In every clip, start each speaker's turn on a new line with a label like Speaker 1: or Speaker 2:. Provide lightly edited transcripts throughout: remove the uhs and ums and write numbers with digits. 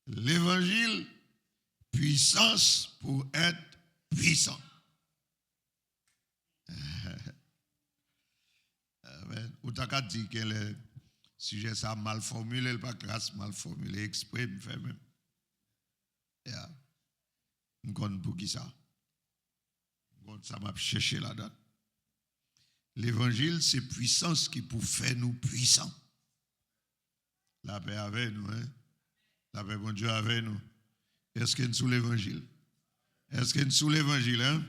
Speaker 1: L'évangile, puissance pour être puissant. Ou t'as qu'à dire que le sujet ça mal formulé, pas grâce mal formulé, exprès, me fait même. On compte pour qui ça? Ça m'a cherché là-dedans. L'évangile, c'est puissance qui peut faire nous puissants. La paix avec nous, hein? La paix, bon Dieu, avec nous. Est-ce qu'il y a sous l'évangile? Est-ce qu'il y a sous l'évangile, hein?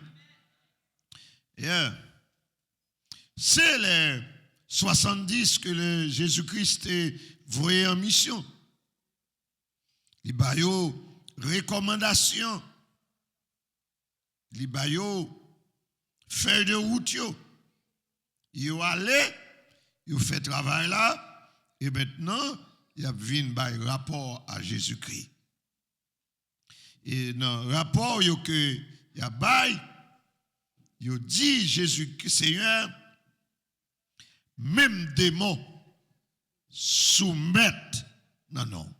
Speaker 1: C'est les 70 que Jésus-Christ est voyé en mission. Il y a des recommandations. Il y a des feuilles de route. Il y a allé, il fait travail là, et maintenant, il y a vu un rapport à Jésus-Christ. Et dans le rapport, il y a dit Jésus-Christ, Seigneur, même démons soumettent. Non.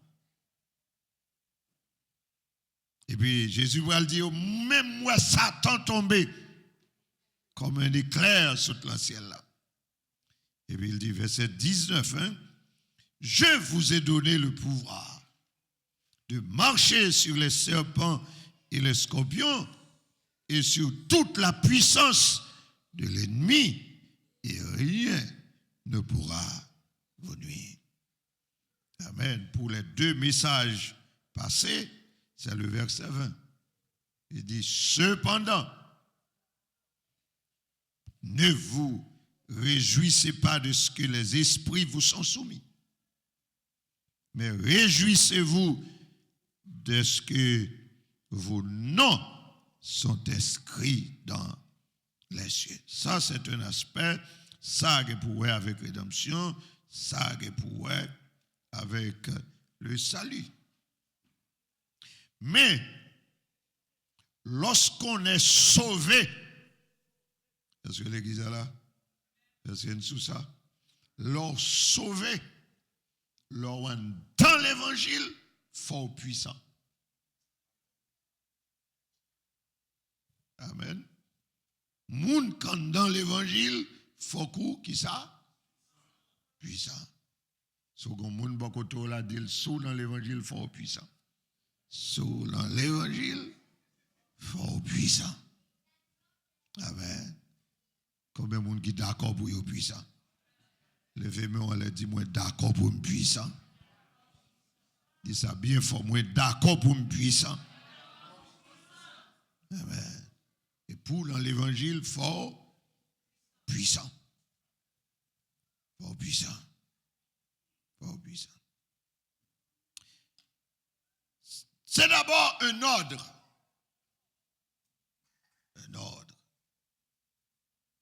Speaker 1: Et puis Jésus va le dire, même moi, Satan tombé comme un éclair sur le ciel là. Et puis il dit, verset 19, je vous ai donné le pouvoir de marcher sur les serpents et les scorpions et sur toute la puissance de l'ennemi, et rien ne pourra vous nuire. Amen. Pour les deux messages passés, c'est le verset 20. Il dit, cependant, ne vous réjouissez pas de ce que les esprits vous sont soumis, mais réjouissez-vous de ce que vos noms sont inscrits dans les cieux. Ça, c'est un aspect, ça a pour voir avec rédemption, ça a pour voir avec le salut. Mais, lorsqu'on est sauvé, est-ce que l'église est là? Est-ce qu'il y a une sous ça? Lorsqu'on sauvé, lorsqu'on dans l'évangile, fort puissant. Amen. Moun quand dans l'évangile, faut qui ça? Puissant. So gon moun bokoto la dit sous dans l'évangile fort puissant. Sous dans l'évangile fort puissant. Amen. Combien de monde qui d'accord pour être puissant? Levez-moi, on leur dit moi d'accord pour être puissant. Dis ça bien fort, moi d'accord pour être puissant. Amen. Et pour dans l'évangile, fort puissant. Fort puissant. Fort puissant. C'est d'abord un ordre. Un ordre.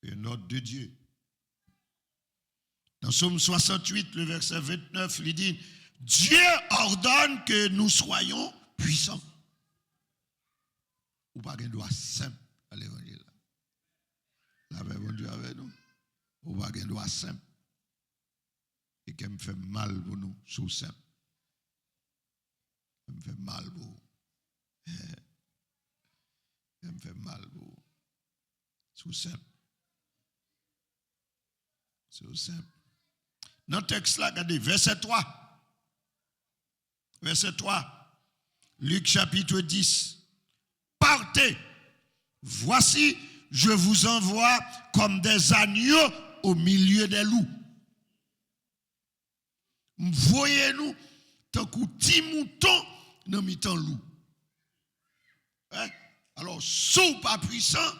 Speaker 1: Un ordre de Dieu. Dans Somme 68, le verset 29, il dit, Dieu ordonne que nous soyons puissants. Ou pas un droit simple à l'évangile. La paix bon Dieu avec nous. Ou pas un droit simple. Et qui me fait mal pour nous, sous simple. Qui me fait mal pour vous. Qui me fait mal pour vous. Sous simple. Sous simple. Dans le texte là, regardez, verset 3. Verset 3. Luc chapitre 10. Partez. Voici, je vous envoie comme des agneaux au milieu des loups. Voyez-nous tant que petit mouton dans mi-temps loup. Hein? Alors, sous pas puissant,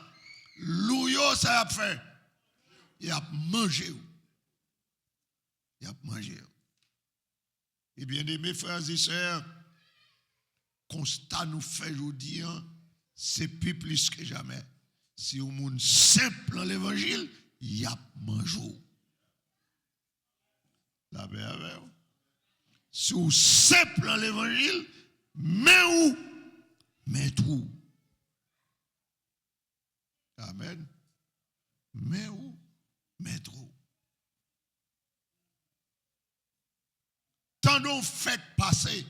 Speaker 1: loup ça a fait. Il a mangé. Il a mangé. Et bien aimés frères et sœurs, constat nous fait aujourd'hui, c'est plus que jamais. Si au monde simple dans l'évangile, il y a mangé. La paix avec vous. Si vous simple dans l'évangile, mais où? Mais tout. Amen. Mais où? Mais trop. Tant d'on fait passer.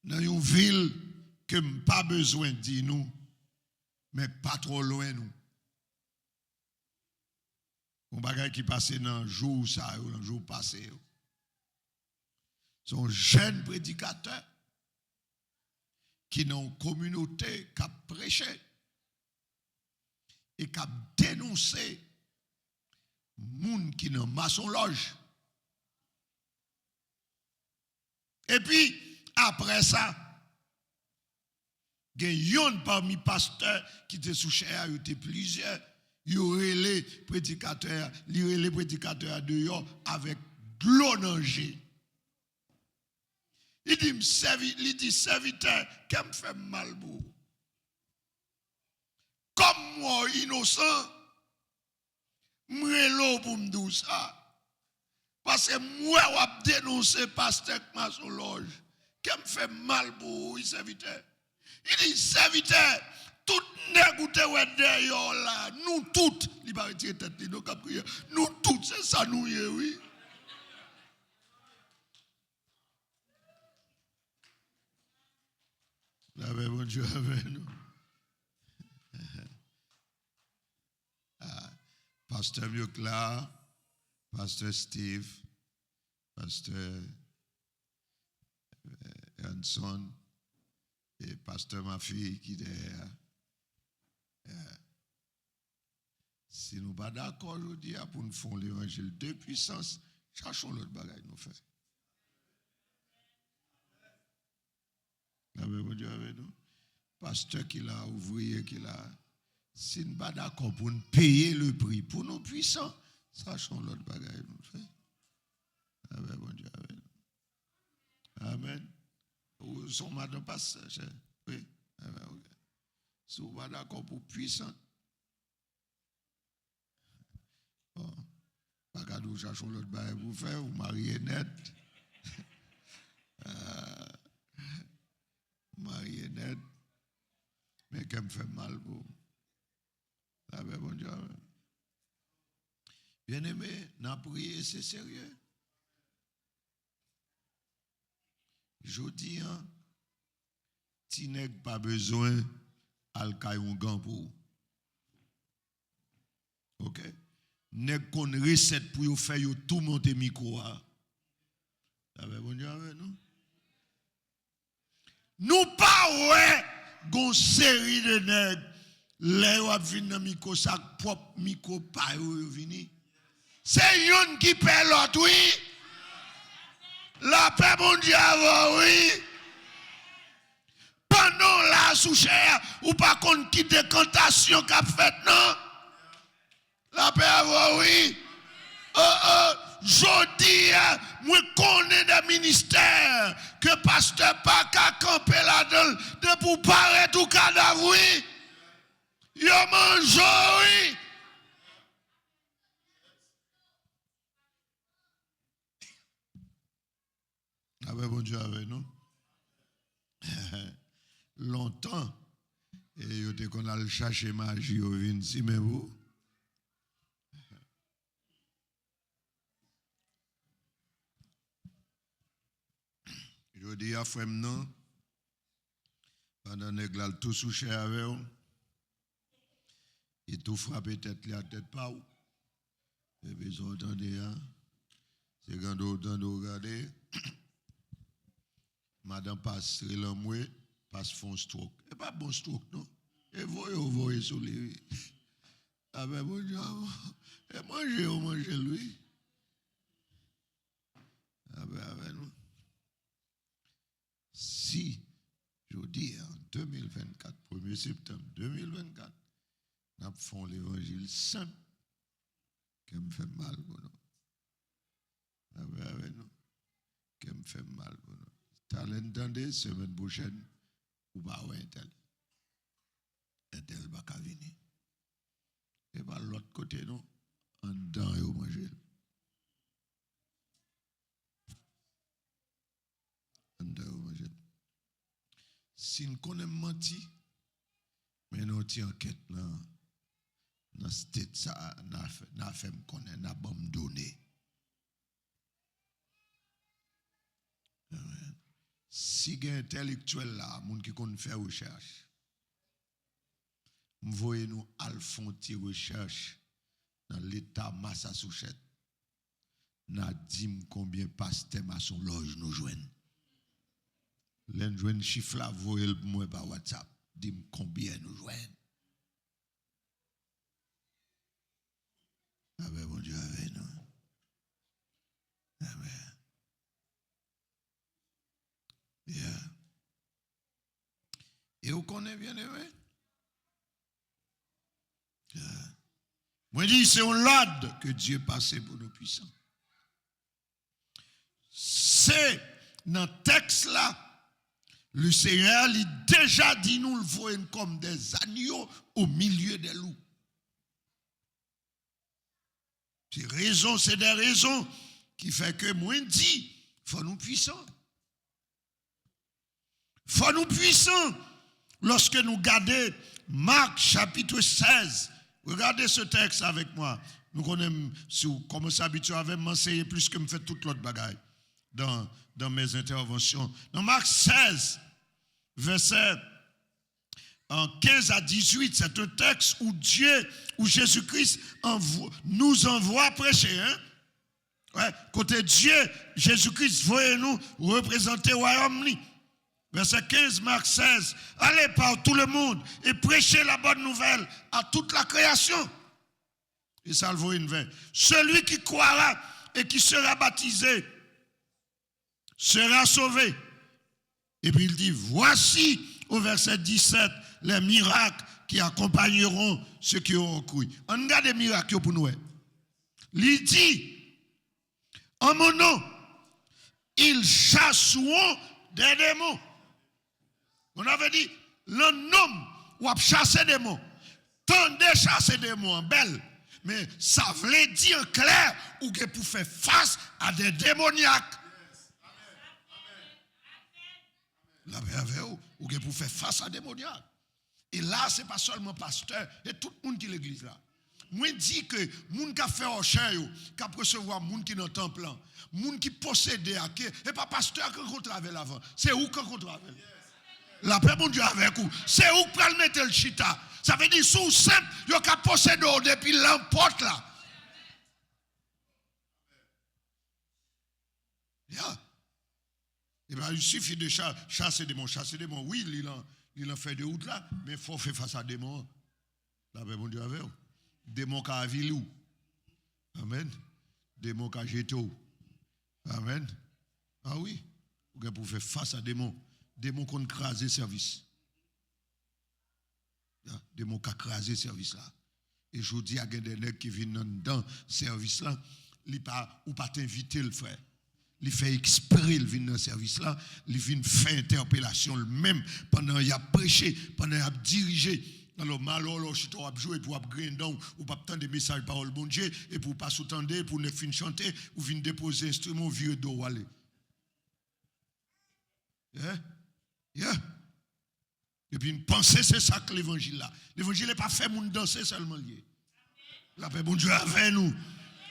Speaker 1: dans une ville que pas besoin de dire nous, mais pas trop loin nous. Un bagage qui passe dans le jour, ça, dans le jour passé. Son jeune prédicateur qui dans une communauté qui a prêché et qui a dénoncé moun qui dans maçon loge. Et puis, après ça, il y a un parmi les pasteurs qui étaient sous chair, il y a plusieurs, il y aurait les prédicateurs dehors avec de l'eau danger. Il dit, serviteur, qu'est-ce me fait mal pour? Comme moi, innocent, moi, l'eau pour me dire ça. Parce que moi, je dénoncé pasteur maçon loge. Qu'est-ce me fait mal pour, serviteur? Il dit, serviteur, tout négouté derrière là, nous toutes, il va retirer tête, nous toutes, c'est ça nous, oui. La paix, bon Dieu avec nous. Pasteur Miocla, Pasteur Steve, Pasteur Hanson, et Pasteur ma fille qui est derrière. Si nous ne sommes pas d'accord aujourd'hui pour nous faire l'évangile de puissance, cherchons l'autre bagaille nous faire. Bon Dieu avec nous. Pasteur qui l'a, ouvrier qui l'a. Si nous ne sommes pas d'accord pour nous payer le prix pour nos puissants, cherchons l'autre bagaille nous faire. Bon Dieu avec nous. Amen. Son madame passe, oui. Si vous n'êtes pas d'accord pour puissant, bon, pas qu'à nous cherchons l'autre bagaille pour faire, vous mariez net. Marié net, mais qu'elle me fait mal pour. La paix, bon Dieu. Bien aimé, n'a prié, c'est sérieux. Je dis, tu n'as pas besoin d'al caillou gant pour. Ok? N'est qu'on recette pour faire tout monter micro. La paix, bon Dieu avec nous. Nous pas ouais gon série de nèg les wap vinn dans micro sac propre micro pa yo vini c'est yon qui paie l'autre oui la paix bon Dieu avant oui pendant la sous cher ou pas contre qui décantation qu'a fait non la paix avant oui jodi moi connais des ministères que pasteur pas qu'à camper là-dedans de pour paraître tout cadavre oui yo mange oui avec bon Dieu avec nous longtemps et yo te qu'on a chercher magie au vin si mais vous je dis à frère non pendant que tout souché avec eux et tout frappé tête la tête pas ou et puis ils entendez c'est quand on regarder madame passe l'homme passe fond stroke et pas bon stroke non et voyez sur lui ah ben bon Dieu et manger lui ah ben nous si je dis en 2024 1er septembre 2024 nous faisons l'évangile simple qui me fait mal pour nous ah ben avec nous qui me fait mal pour nous t'allez entendre semaine prochaine ou pas ouais un tel va pas venir et par l'autre côté non en dedans et au manger en dedans au manger si nous connaissons menti mais nous avons enquête dans cette ça n'a fait me connaître n'a pas me donner si si il y a un intellectuel là, moun qui connaît faire recherche, voyez-nous alfonti recherche dans l'état Massachusetts. N'a dit combien pasteur maçon loge nous joignent. L'en joignent chiffre là, voyez le moi par WhatsApp. Dit combien nous joignent. Ah ben bon Dieu avec nous. Amen. Yeah. Et vous connaissez bien aimé? Yeah. Moi je dis c'est un l'ordre que Dieu passé pour nos puissants. C'est dans le texte là, le Seigneur il déjà dit nous le voyons comme des agneaux au milieu des loups. C'est des raisons qui font que moi dis, faut nous puissants. Faut nous puissants. Lorsque nous regardons Marc chapitre 16, regardez ce texte avec moi. Nous connaissons, si vous commencez à habituer avec m'enseigner plus que me fait toute l'autre bagaille dans mes interventions. Dans Marc 16, verset 15 à 18, c'est un texte où Jésus-Christ nous envoie prêcher. Hein? Ouais, côté Dieu, Jésus-Christ, voyez-nous représenter le royaume. Verset 15, Marc 16. Allez par tout le monde et prêchez la bonne nouvelle à toute la création. Et ça le vaut une veille. Celui qui croira et qui sera baptisé sera sauvé. Et puis il dit, voici au verset 17 les miracles qui accompagneront ceux qui auront cru. On regarde les miracles pour nous. Il dit, en mon nom, ils chasseront des démons. On avait dit, le nom ou chasser des démons. Tendez chasser des démons en belle. Mais ça veut dire en clair ou que pour faire face à des démoniaques. La ou que pour faire face à des démoniaques. Et là, ce n'est pas seulement pasteur, et tout le monde qui est l'église là. Moi, je dis que les gens qui ont fait Rocher, qui ont recevoir les gens qui sont dans le temple, les gens qui possèdent, et pas pasteur qui ont travaillé l'avant. C'est où qu'on travaille? La paix, mon Dieu, avec vous. C'est où qu'on mettre le chita. Ça veut dire, sous simple, il y a qu'à posséder depuis l'emporte là. Yeah. Et bien, il suffit de chasser des démons. Chasser des démons, oui, il en fait de route là, mais il faut faire face à des démons. La paix, mon Dieu, avec vous. Démons qui a vilou. Amen. Démons qui a jeté. Amen. Ah oui. Vous pouvez faire face à des démons. Démons qui ont crasé service. Démons qui ont crasé service là. Et je dis à des nègres qui viennent dans le service là, ou pas t'inviter le frère. Il fait exprès, il vient dans le service là, il vient faire interpellation le même pendant qu'il a prêché, pendant qu'il a dirigé. Alors, malheureusement, je suis joué pour gagner ou pas attendre des messages parole bon Dieu, et pour pas s'entendre, pour ne finir chanter, ou venir déposer instrument vieux d'eau aller. Yeah. Et puis, une pensée, c'est ça que l'évangile là. L'évangile n'est pas fait pour nous danser seulement lié. La paix, bon Dieu, avec nous.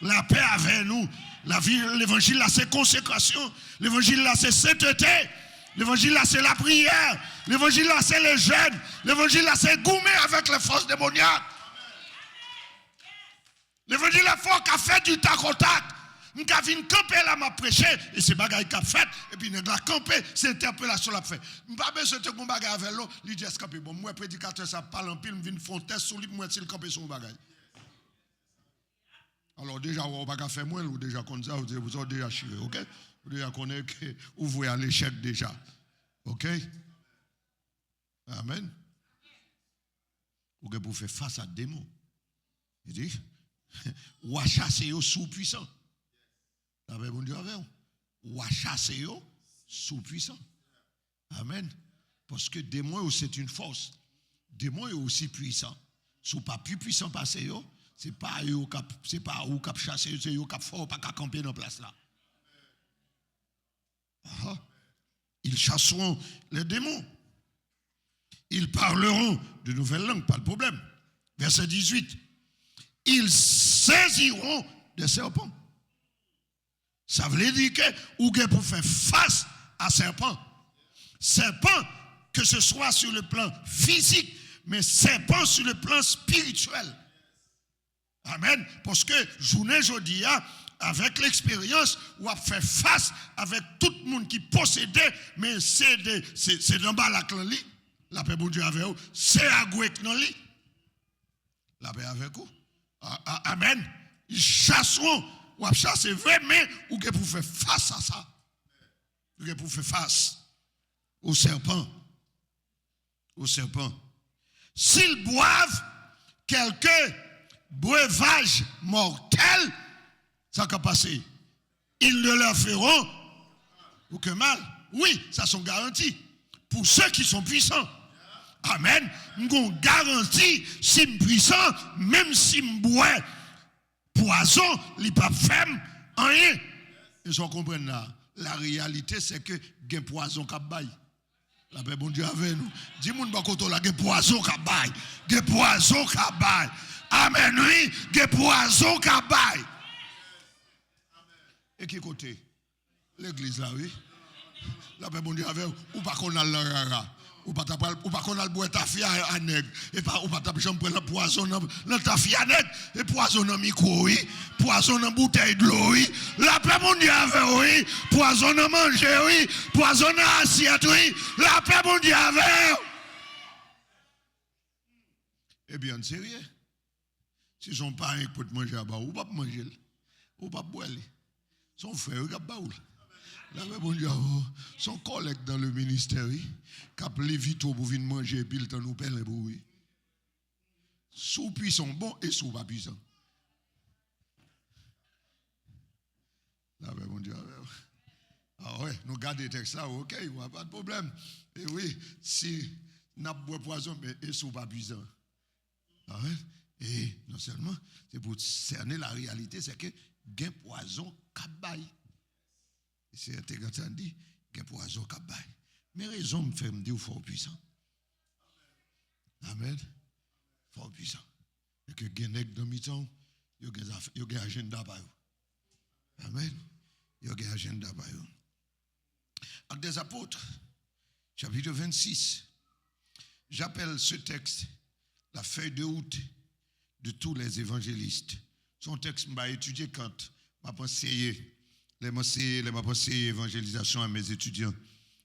Speaker 1: La paix avec nous. L'évangile là, c'est consécration. L'évangile là, c'est sainteté. L'évangile là, c'est la prière. L'évangile là, c'est le jeûne. L'évangile là, c'est goumer avec les forces démoniaques. L'évangile là, il faut qu'on fasse du tac au tac. Nous avons camper là, m'a prêché, et c'est bagaille qu'a fait, et puis nous avons campé, c'est interpellation l'a fait. Nous n'avons pas besoin de faire bagaille avec l'eau, il dit camper. Bon, moi, prédicateur, ça parle en pile, je viens faire un test sur lui, moi, s'il camper sur bagaille. Alors, déjà, on ne va pas faire moins, ou déjà comme ça, vous avez déjà chiré, ok? Vous déjà connaissez que vous voyez à l'échec déjà. Ok? Amen. Vous pouvez faire face à des démons. Il dit, ou à chasser aux sous-puissants. Avec mon Dieu avec vous. Ou à chasser aux sous-puissants. Amen. Parce que démon, c'est une force. Démon est aussi puissant. Si vous pas plus puissant passer, c'est pas eux qui chasser, c'est eux qui fort pas camper dans la place là. Ils chasseront les démons. Ils parleront de nouvelles langues, pas de problème. Verset 18. Ils saisiront des serpents. Ça veut dire que vous pouvez faire face à serpent. Serpent, que ce soit sur le plan physique, mais serpent sur le plan spirituel. Amen. Parce que journée aujourd'hui, avec l'expérience, on a fait face avec tout le monde qui possédait, mais c'est d'en bas la clan. La paix bon Dieu avec vous. C'est à gouek non li. La paix avec vous. Amen. Ils chasseront. Ou chasser vrai, mais ou que pour faire face à ça. Ou que pour faire face au serpent. Au serpent. S'ils boivent quelques breuvages mortels, ça va passer. Ils ne leur feront aucun mal. Oui, ça sont garantis. Pour ceux qui sont puissants. Amen. Nous garantit, si je suis puissant, même si je bois poison, il ne pas faire rien. Et je comprends là. La réalité, c'est que il y a poison qui baille. La paix, bon Dieu, avec nous. Dis-moi, il y a poison qui baille. Il y a poison qui baille. Amen, oui, il y a poison qui baille. Et qui côté? L'église là, oui. La paix, bon Dieu, avec vous. Ou pas qu'on a l'ara. Ou pas qu'on a le bois ta fille à nègre. Et pas ou pas ta chambre prendre le poison dans ta fille à nègre. Et poison dans micro, oui. Poison dans bouteille de l'eau, oui. La paix, mon Dieu, avec oui. Poison dans manger, oui. Poison dans assiette, oui. La paix, mon Dieu, avec. Eh bien, sérieux. Si son parent peut manger à bas, ou pas manger, ou pas boire. Son frère, il a pas là, bon Dieu, son collègue dans le ministère, qui a appelé vite pour venir manger et puis le temps nous perd les bruits. Sous puissant bon et sous pas puissant. Là, bon Dieu, ah ouais, nous gardons les textes là, ok, il n'y a pas de problème. Et oui, si nous avons poison, mais et sous pas puissant. Ah ouais, et non seulement, c'est pour cerner la réalité, c'est que gain poison cabaye. C'est intéressant dit qu'il y a poison qui baille. Mais raison me fait me dire fort puissant. Amen. Fort puissant. Et que Genek dans mi temps, il y a un agenda par eux. Amen. Il y a un agenda par eux. Actes des apôtres, chapitre 26. J'appelle ce texte la feuille de route de tous les évangélistes. Son texte m'a étudié quand m'a pensé les pensé évangélisation à mes étudiants.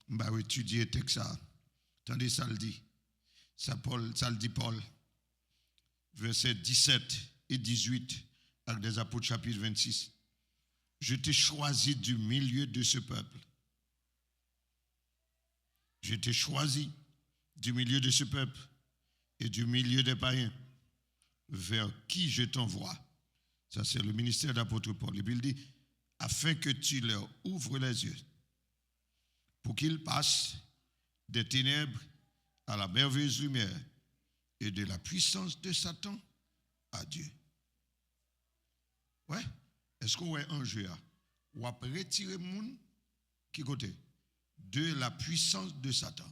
Speaker 1: M'a étudié texte ça. Attendez, ça le dit. Ça le dit Paul. Versets 17 et 18, Actes des apôtres, chapitre 26. Je t'ai choisi du milieu de ce peuple. Je t'ai choisi du milieu de ce peuple et du milieu des païens, vers qui je t'envoie. Ça, c'est le ministère d'apôtre Paul. Et puis il dit, afin que tu leur ouvres les yeux, pour qu'ils passent des ténèbres à la merveilleuse lumière et de la puissance de Satan à Dieu. Ouais? Est-ce qu'on a un jeu? Ou à retirer le monde qui côté? De la puissance de Satan.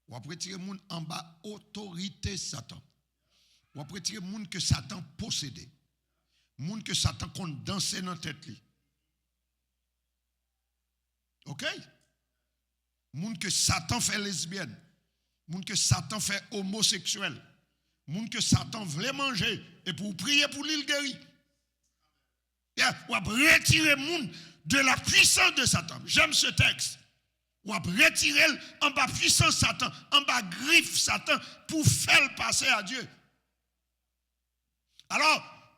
Speaker 1: Ou à retirer le monde en bas, autorité Satan. Ou à retirer le monde que Satan possédait. Le monde que Satan compte danser dans la tête. Ok? Le monde que Satan fait lesbienne. Le monde que Satan fait homosexuel. Le monde que Satan voulait manger. Et pour prier pour l'île guéri. Ou à retirer le monde de la puissance de Satan. J'aime ce texte. Ou à retirer en bas puissance Satan, en bas griffe Satan pour faire passer à Dieu. Alors,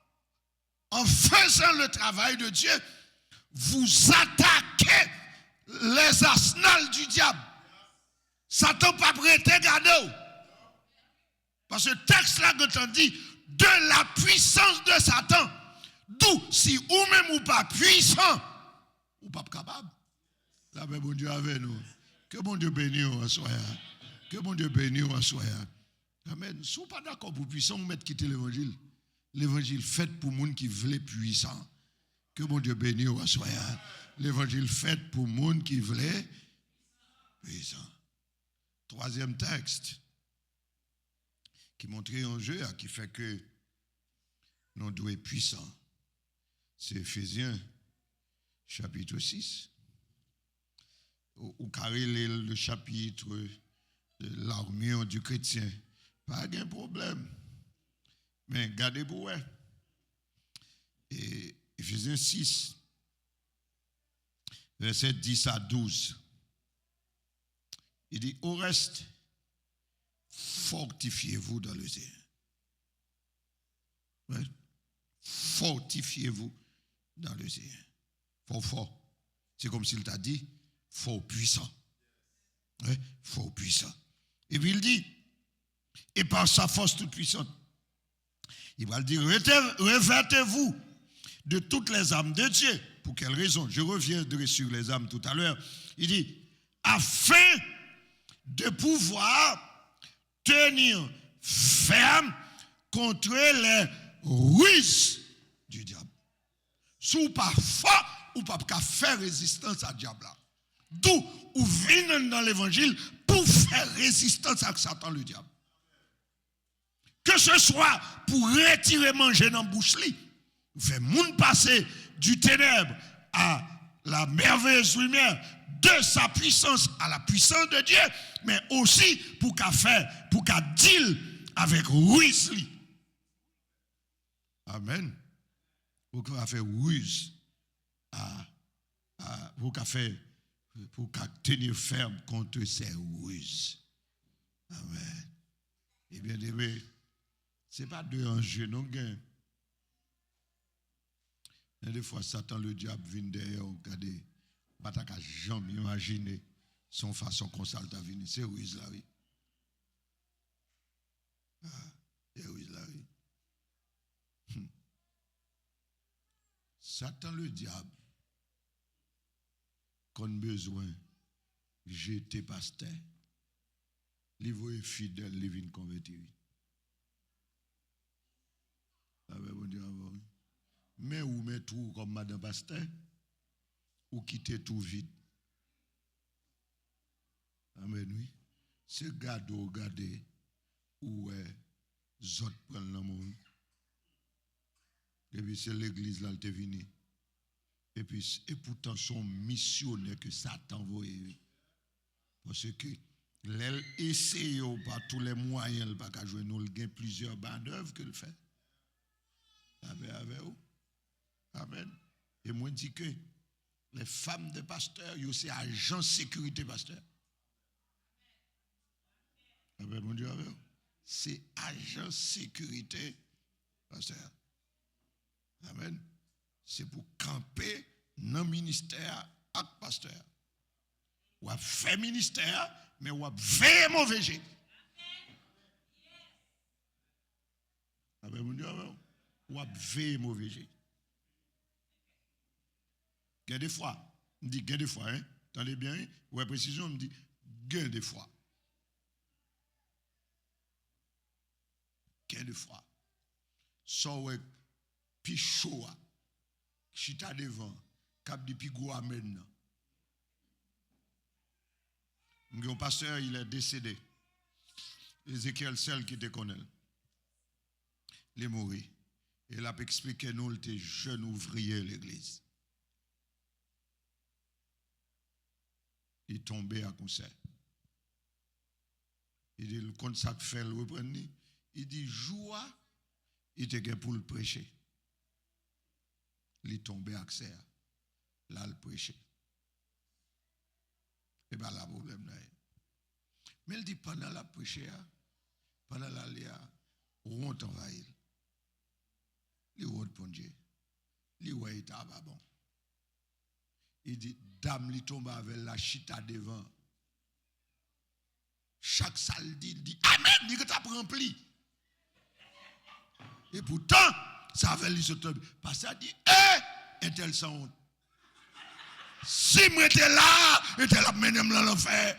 Speaker 1: en faisant le travail de Dieu, vous attaquez les arsenals du diable. Satan pas prêté garder. Parce que le texte là que tu dit, de la puissance de Satan. D'où, si ou même ou pas puissant, ou pas capable. La paix, bon Dieu avec nous. Que bon Dieu bénisse en soi. Que bon Dieu bénisse en soi. Amen. Si vous n'êtes pas d'accord pour puissant, vous mettez quitter l'évangile. L'évangile fait pour les gens qui veulent puissant. Que bon Dieu bénisse en soi. L'évangile fait pour les gens qui veulent puissant. Troisième texte qui montre un jeu qui fait que nous devons être puissants. C'est Éphésiens chapitre 6. ou carré le chapitre de l'armure du chrétien. Pas de problème. Mais gardez pour vous. Et Éphésiens 6, verset 10 à 12. Il dit, au reste, fortifiez-vous dans le Seigneur. Ouais. Fortifiez-vous dans le Seigneur. Fort. C'est comme s'il t'a dit, fort puissant. Ouais. Fort puissant. Et puis il dit, et par sa force toute puissante, il va le dire, revêtez-vous de toutes les âmes de Dieu. Pour quelle raison? Je reviendrai sur les âmes tout à l'heure. Il dit, afin de pouvoir tenir ferme contre les ruses du diable. Si ou pas fort, ou pas faire résistance à diable. D'où ou venez dans l'évangile pour faire résistance à Satan le diable. Que ce soit pour retirer manger dans la bouche, faire moun passer du ténèbre à la merveilleuse lumière, de sa puissance à la puissance de Dieu, mais aussi pour qu'à faire, pour qu'à deal avec ruse. Amen. Pour qu'à faire ruse, pour qu'à tenir ferme contre ces ruses. Amen. Et bien aimé, ce n'est pas deux enjeux, non gain. Des fois, Satan, le diable, vient derrière, regardez, pas ta jamais imaginer son façon comme ça t'a venu. C'est ruse là, oui. C'est ruse là, oui. Satan, le diable, qu'on a besoin, j'étais pasteur, il est fidèle, il vient convertir. Bon Dieu, mais ou met tout comme madame pasteur, ou quitter tout vide. Amen, oui. C'est garder, ou zot prennent le monde. Et puis c'est l'église là, elle est venue. Et pourtant, son missionnaire que Satan voit. Parce que l'elle essaye par tous les moyens, elle pas qu'à jouer, nous, il y a plusieurs bandes d'œuvres qu'il fait. Amen. Et moi, je dis que les femmes de pasteurs, c'est agents de sécurité pasteur. Amen, mon Dieu, c'est agent de sécurité pasteur. Amen. C'est pour camper dans le ministère avec pasteur. Ou à faire ministère, mais ou à veiller mauvais jet. Amen, mon Dieu, ou à veiller mauvais jet. Gain des fois, on dit gain des fois, hein? Attendez bien, ouais, précision, on dit gain des fois. Gain des fois. So, ouais, pichot, chita devant, cap de pigou amen. Mon pasteur, il est décédé. Ézéchiel, celle qui te connaît. Il est mort. Et il a expliqué nous, il était jeune ouvrier de l'église. Il est tombé à concert. Il dit, le compte ça fait le reprendre. Il dit, joie, il était pour le prêcher. Il est tombé à concert. Là, le prêcher. Et bien, là, le problème là. Mais il dit, pendant la prêcher, pendant la lia, on t'envahit. Il est pour Dieu. Il est bon. Il dit, dame, il tombe avec la chita devant. Chaque salle dit, il dit, amen, il t'a rempli. Et pourtant, ça avait lui se tomber. Parce qu'il dit, et tel sans honte. Si moi j'étais là, j'étais là, mené dans l'enfer.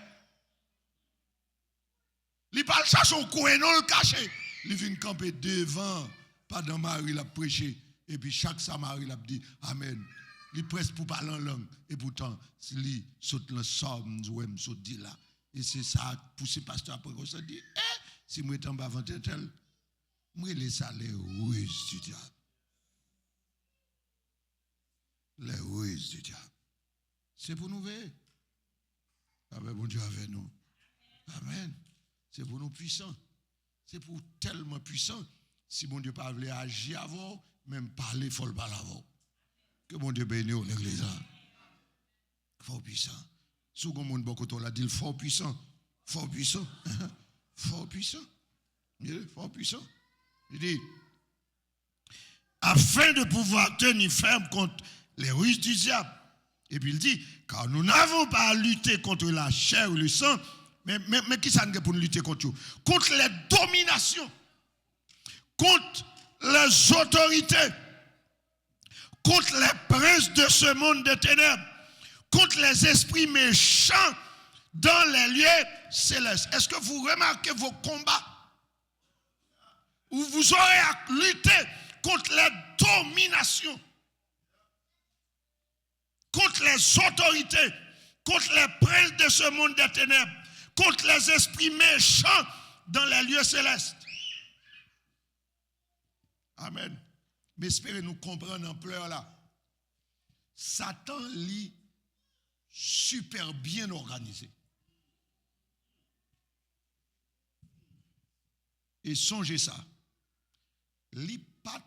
Speaker 1: Il parle chercher au coin, non le caché. Il vient camper devant, pendant Marie l'a prêché. Et puis chaque Samari l'a dit, amen. Il presse pour parler en langue. Et pourtant, il saute le somme, il saute dit là. Et c'est ça, pour ces pasteurs après, on se dit, si moi j'étais en bas avant tel, moi les salaires ruses du diable. Les ruses du diable. C'est pour nous veiller. paix, bon Dieu avec nous. Amen. C'est pour nous puissants. C'est pour tellement puissants. Si bon Dieu pas voulait agir avant, même parler, il faut le parler avant. Que bon Dieu bénisse l'église. Fort puissant. Si vous avez beaucoup de dit fort puissant. Fort puissant. Fort puissant. Fort puissant. Il dit, afin de pouvoir tenir ferme contre les ruses du diable. Et puis il dit, car nous n'avons pas à lutter contre la chair ou le sang, mais qui ça nous pour nous lutter contre eux? Contre les dominations, contre les autorités, contre les princes de ce monde de ténèbres, contre les esprits méchants dans les lieux célestes. Est-ce que vous remarquez vos combats où vous aurez à lutter contre les dominations, contre les autorités, contre les princes de ce monde des ténèbres, contre les esprits méchants dans les lieux célestes. Amen. Mais espérez nous comprendre en pleurs là. Satan lit super bien organisé. Et songez ça. Lit pas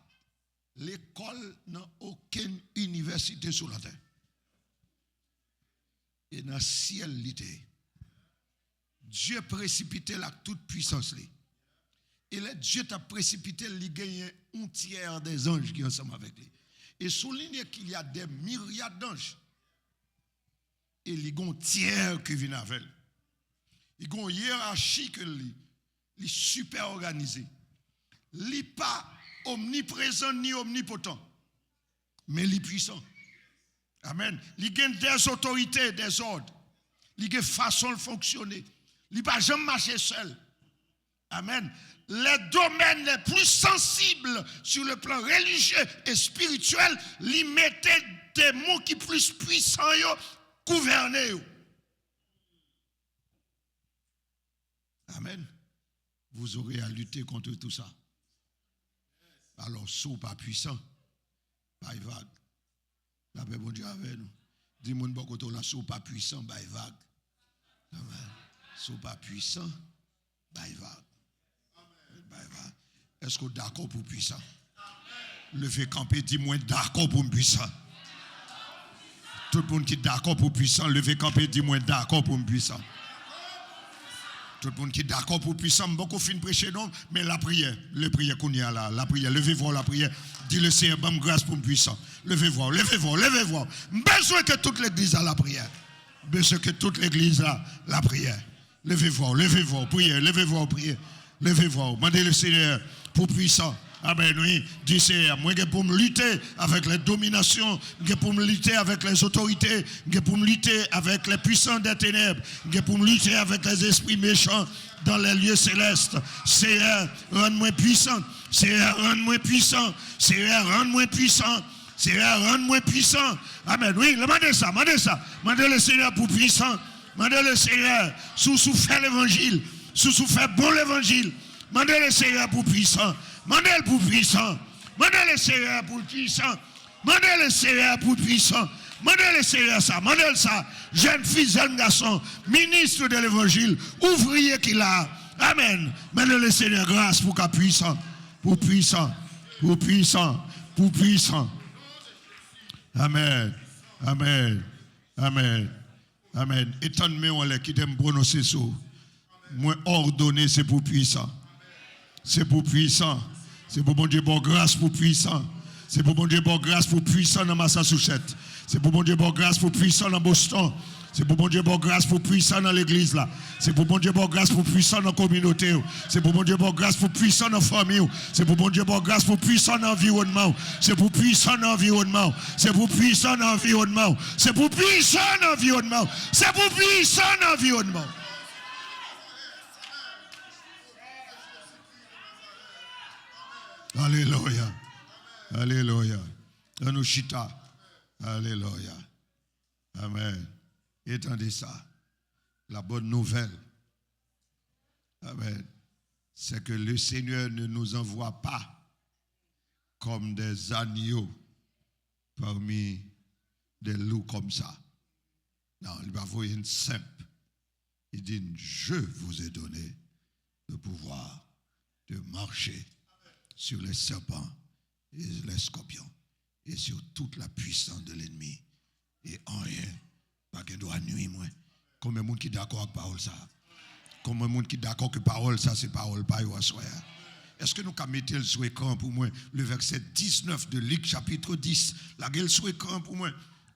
Speaker 1: l'école n'a aucune université sur la terre. Et dans le ciel, l'idée. Dieu précipité la toute puissance. Et là, Dieu t'a précipité, il gagne un tiers des anges qui sont ensemble avec lui. Et souligne qu'il y a des myriades d'anges. Et il y a un tiers qui vient avec lui. Il y a une hiérarchie que lui. Il est super organisé. Il n'est pas omniprésent ni omnipotent. Mais il est puissant. Amen. Il y a des autorités, des ordres. Il y a une façon de fonctionner. Il ne peut jamais marcher seul. Amen. Les domaines les plus sensibles sur le plan religieux et spirituel, ils mettent des mots qui sont plus puissants, gouverner. Amen. Vous aurez à lutter contre tout ça. Alors, sous pas puissant, pas vague. La paix, bon Dieu, avec nous. Dis-moi, beaucoup là, sous pas puissant, pas vague. Amen. Sous pas puissant, pas vague. Est-ce que d'accord pour puissant? Levez camper, dis-moi d'accord pour puissant. Tout le monde qui est d'accord pour puissant, levez camper, dis-moi d'accord pour puissant. Tout le monde qui est d'accord pour puissant, beaucoup fin prêcher non, mais la prière qu'on y a là, la prière, levez voir la prière, dis le Seigneur, bonne grâce pour puissant. Levez voir. Besoin que toute l'église a la prière. Besoin que toute l'église a la prière. Levez voir, prière, levez voir, prière. Levez voir, demandez le Seigneur pour puissant. Amen, oui, dis Seigneur, moi je pour me lutter avec les dominations, je pour me lutter avec les autorités, je pour me lutter avec les puissants des ténèbres, je pour me lutter avec les esprits méchants dans les lieux célestes. Seigneur, rends-moi puissant. Seigneur, rends-moi puissant. Seigneur, rends-moi puissant. Seigneur, rends-moi puissant. Amen, oui, demandez ça. Demandez le Seigneur pour puissant. Demandez le Seigneur sous faire l'évangile. Sous fait bon l'évangile. Mandez le Seigneur pour puissant. Mandez le pour puissant. Mandez le Seigneur pour puissant. Mandez le Seigneur pour puissant. Mandez le Seigneur ça. Mandez ça. Jeune fille, jeune garçon, ministre de l'évangile, ouvrier qu'il a. Amen. Mandez le Seigneur grâce pour qu'il puissant. Pour puissant. Pour puissant. Pour puissant. Amen. Amen. Amen. Amen. Étonne-moi qui t'aime prononcer ça. Moi ordonné, c'est pour puissant. C'est pour puissant. C'est pour bon Dieu, bon grâce pour puissant. C'est pour bon Dieu, bon grâce pour puissant dans Massachusetts. C'est pour bon Dieu, bon grâce pour puissant dans Boston. C'est pour bon Dieu, bon grâce pour puissant dans l'église là. C'est pour bon Dieu, bon grâce pour puissant dans la communauté. C'est pour bon Dieu, bon grâce pour puissant dans la famille. C'est pour bon Dieu, bon grâce pour puissant dans l'environnement. C'est pour puissant dans l'environnement. C'est pour puissant dans l'environnement. C'est pour puissant dans l'environnement. C'est pour puissant dans l'environnement. Alléluia. Alléluia. Anushita. Alléluia. Amen. Étendez ça. La bonne nouvelle. Amen. C'est que le Seigneur ne nous envoie pas comme des agneaux parmi des loups comme ça. Non, il va envoyer une simple Il dit, je vous ai donné le pouvoir de marcher sur les serpents et les scorpions et sur toute la puissance de l'ennemi. Et en rien, pas qu'il doit nuire moi. Combien de monde qui est d'accord avec parole ça? Combien de monde qui est d'accord que parole ça, c'est parole pas yo assoya? Est-ce que nous pouvons mettre le sous écran pour moi, le verset 19 de Luc chapitre 10, la gueule sous écran pour moi,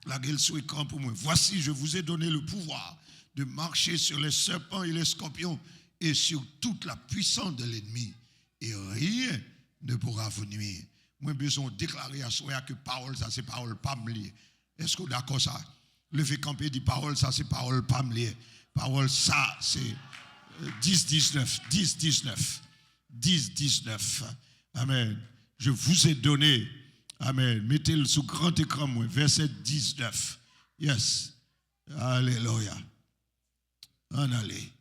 Speaker 1: la gueule sous écran pour moi. Voici, je vous ai donné le pouvoir de marcher sur les serpents et les scorpions et sur toute la puissance de l'ennemi. Et rien ne pourra vous nuire. Moi, j'ai besoin de déclarer à soi que parole ça, c'est parole pas me lier. Est-ce que vous êtes d'accord ça? Levé campé dit parole ça, c'est parole pas me lier. Parole ça, c'est 10-19, 10-19. 10-19. Amen. Je vous ai donné. Amen. Mettez-le sous grand écran, moi. Verset 19. Yes. Alléluia. En allez.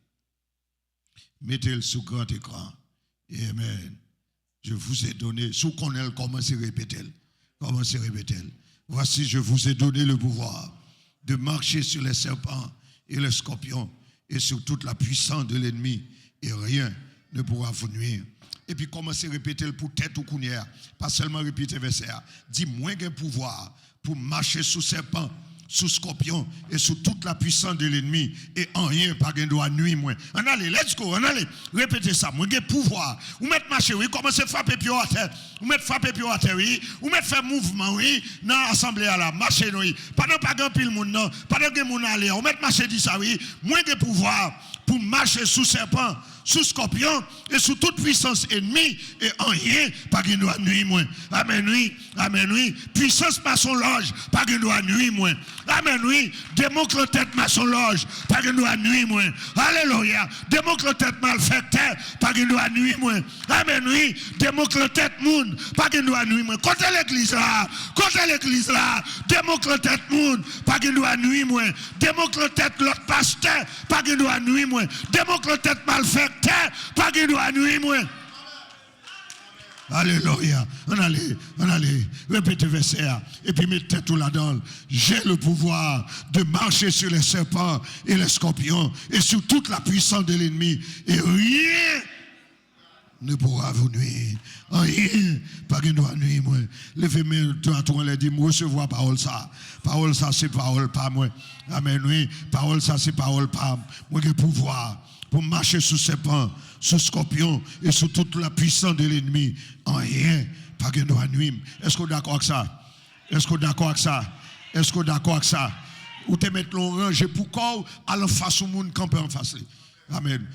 Speaker 1: Mettez-le sous grand écran. Amen. Je vous ai donné. Sous qu'on ait commencé à répéter. Commencez à répéter. Voici, je vous ai donné le pouvoir de marcher sur les serpents et les scorpions et sur toute la puissance de l'ennemi. Et rien ne pourra vous nuire. Et puis commencez à répéter pour tête ou counière. Pas seulement répéter verset. Dis moins qu'un pouvoir pour marcher sous serpent, sous scorpion et sous toute la puissance de l'ennemi. Et en rien, pas qu'un doit nuire moins. On allez, let's go, on allez. Répétez ça. Moins qu'un pouvoir. Vous mettez marcher, oui. Commencez à frapper pied à terre. Vous mettez frapper pied à terre, oui. Vous mettez faire mouvement, oui. Dans l'assemblée là. Marcher, oui. Pendant pas grand pile monde, non. Pendant que moun aller. Vous mettez marcher, dit ça, oui. Moins qu'un pouvoir pour marcher sous serpent, sous scorpion et sous toute puissance ennemie et en rien, pas qu'il doit nuire moins. Amen, oui, amen, oui. Puissance maçon loge, pas qu'il doit nuire moins. Amen, oui. Démocre tête maçon loge, pas qu'il doit nuire moins. Alléluia. Démocre tête malfecteur, pas qu'il doit nuire moins. Amen, oui. Démocre tête monde, pas qu'il doit nuire moins. Côté l'église là, démocre tête monde, pas qu'il doit nuire moins. Démocre tête l'autre pasteur, pas qu'il doit nuire moins. Démocre tête malfecteur, pas qu'il doit nuire moins. Alléluia. On allait. Répétez verset. Et puis mettez tout là-dedans. J'ai le pouvoir de marcher sur les serpents et les scorpions et sur toute la puissance de l'ennemi. Et rien ne pourra vous nuire. Rien, pas qu'il doit nuire moi. Levez-moi à toi, les dit, moi recevoir parole ça. Parole ça, c'est parole pas moi. Amen, oui. Parole ça, c'est parole pas. Moi j'ai pouvoir pour marcher sous serpent, sous scorpion et sous toute la puissance de l'ennemi. En rien, pas qu'il doit nuire. Est-ce que vous êtes d'accord avec ça? Est-ce que vous êtes d'accord avec ça? Est-ce que vous êtes d'accord avec ça? Ou te mettre l'orange pour quoi? À l'en face au monde, camper en face. Amen.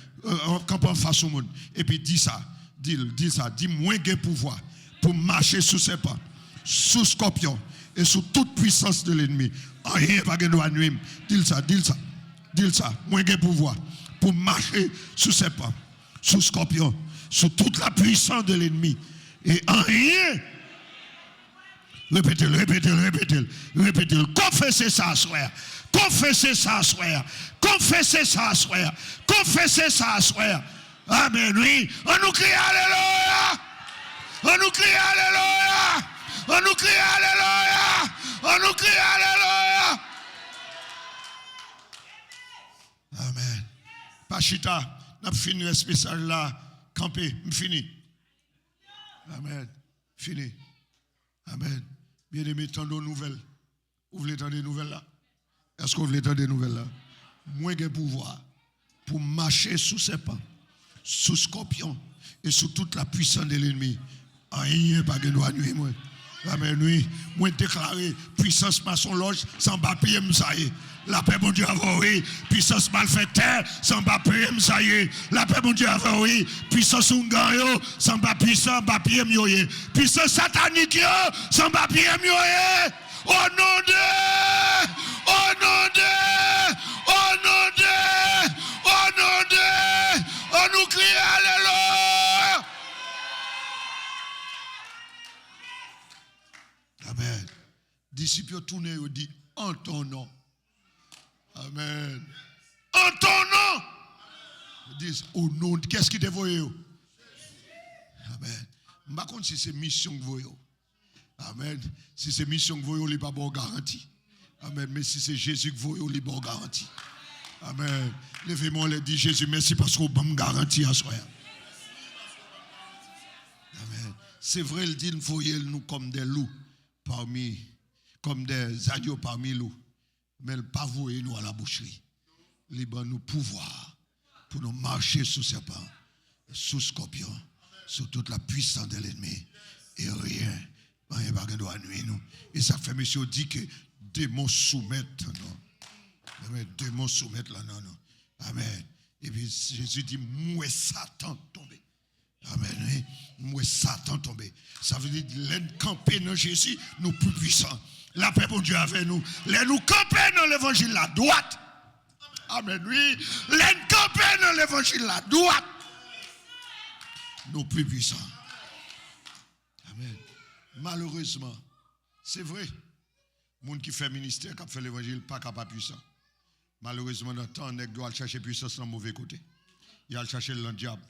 Speaker 1: Camper en face au monde. Et puis dis ça. Dis ça. Dis moins de pouvoir pour marcher sous serpent, sous scorpion et sous toute puissance de l'ennemi. En rien, pas qu'il doit nuire. Dis ça. Moins de pouvoir pour marcher sous serpent, sous scorpion, sous toute la puissance de l'ennemi. Et en rien. Répétez-le. Confessez ça à soi. Confessez ça à soi. Amen, oui. On nous crie Alléluia. Amen. Pachita, n'a fini le spécial là. Campé, fini. Amen. Fini. Amen. Bien aimé, tant de nouvelles. Vous voulez entendre des nouvelles là? Est-ce que vous voulez entendre des nouvelles là? Moins de pouvoir pour marcher sous serpent, sous scorpion et sous toute la puissance de l'ennemi. Rien pas de doit nuire moi. Amen, oui. Moi déclaré puissance maçon loge sans papier ça y est. La paix mon Dieu avant oui. Puissance malfecteur sans papier ça y est. La paix mon Dieu avant oui. Puissance ungayo sans papier yo ye. Puissance satanique yo sans papier yo ye. Au nom de on nous crie Alléluia. Amen. Disciples tournent et dit en ton nom. Amen. En ton nom. Ils disent au nom. Qu'est-ce qui te voit? Amen. Je ne sais pas si c'est mission que vous. Amen. Si c'est mission que vous, il n'y a pas de garantie. Amen. Mais si c'est Jésus que vous, il n'y a pas de garantie. Amen. Levez-moi, les dit Jésus, merci parce qu'on me garantit à soi. Amen. C'est vrai, il dit, il faut y nous comme des loups comme des agneaux parmi loups. Mais il pas vouer nous à la boucherie. Il donne nous pouvoir pour nous marcher sous serpent, sous scorpion, sous toute la puissance de l'ennemi. Et rien ne doit nuire nous. Et ça fait, monsieur, dit que démons soumettent, non. Amen. Démons soumettent là, non. Amen. Et puis Jésus dit, moi Satan tombé. Amen. Oui. Moi Satan tombé. Ça veut dire, l'aide camper dans Jésus, nous plus puissants. La paix pour Dieu avec nous. Les nous camper dans l'évangile la droite. Amen. Oui. L'aide camper dans l'évangile la droite. Nous plus puissants. Amen. Malheureusement, c'est vrai. Les gens qui fait ministère, qui fait l'évangile, pas capable puissant. Malheureusement, dans le temps, on doit chercher puissance dans le mauvais côté. Il a cherché le diable.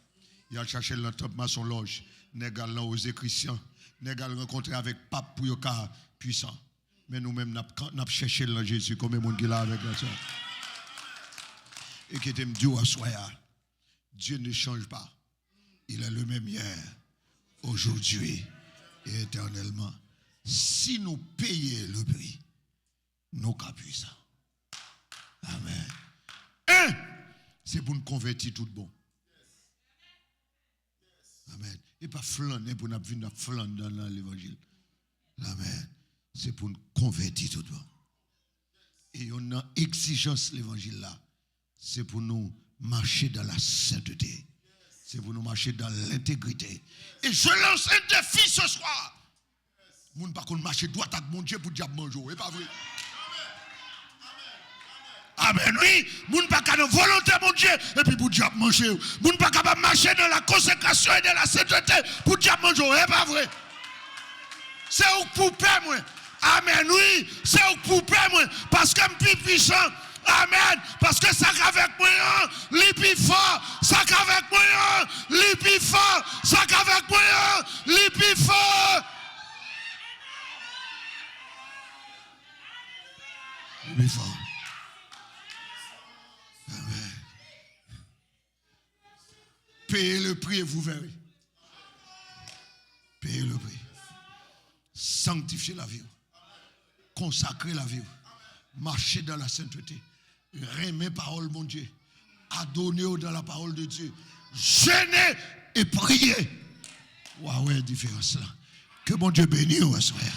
Speaker 1: Il a cherché le temple maçon loge. Il a osé chrétien. Il a rencontré avec pape pour être puissant. Mais nous-mêmes, nous avons cherché le Jésus comme les gens qui là avec nous. Et qui te dit à soi, Dieu ne change pas. Il est le même hier, aujourd'hui et éternellement. Si nous payons le prix, nous sommes puissants. Amen. Un, c'est pour nous convertir tout bon. Amen. Et pas flâner pour nous venir flâner dans l'évangile. Amen. C'est pour nous convertir tout bon. Et on a exigence l'évangile là. C'est pour nous marcher dans la sainteté. C'est pour nous marcher dans l'intégrité. Et je lance un défi ce soir. Nous ne pouvons pas marcher droit avec mon Dieu pour diable manger. C'est pas vrai. Amen, oui. Nous ne pouvons pas volonté mon Dieu et puis pour diable manger. Nous ne pouvons pas marcher dans la consécration et dans la sainteté pour diable manger. C'est pas vrai. C'est où pour paix, moi. Amen, oui. C'est où pour paix, moi. Parce que je suis plus puissant. Amen. Parce que ça avec moi, les plus fort. Ça avec moi, les plus fort. Ça avec moi, les plus fort. Les plus fort. Amen. Payez le prix et vous verrez. Payez le prix. Sanctifiez la vie. Consacrez la vie. Marchez dans la sainteté. Remet parole, mon Dieu. Adonnez-vous dans la parole de Dieu. Jeûnez et priez. Waouh, ouais, différence là. Que mon Dieu bénisse, frère.